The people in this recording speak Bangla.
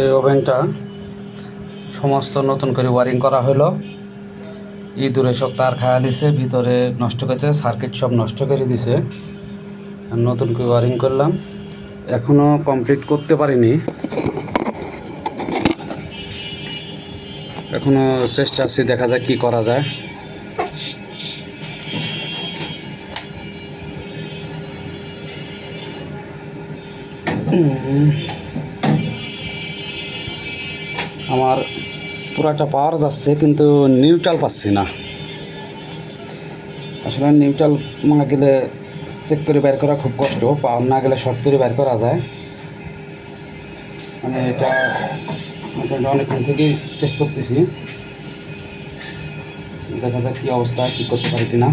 এই ওভেনটা সমস্ত নতুন করে ওয়ারিং করা হলো। ইঁদুরে সব তার খায়া নিছে, ভিতরে নষ্ট করেছে, সার্কিট সব নষ্ট করে দিছে। নতুন করে ওয়ারিং করলাম, এখনও কমপ্লিট করতে পারিনি, এখনও চেষ্টা আছি, দেখা যাক কি করা যায়। আমার পুরাটা পাওয়ার যাচ্ছে, কিন্তু নিউট্রাল পাচ্ছি না। আসলে নিউট্রাল না গেলে চেক করে বের করা খুব কষ্ট, পাওয়ার না গেলে শর্ট করে বের করা যায়। মানে এটা মোটামুটি অনেকক্ষণ থেকেই টেস্ট করতেছি, দেখা যাক কী অবস্থা, কী করতে পারি কিনা।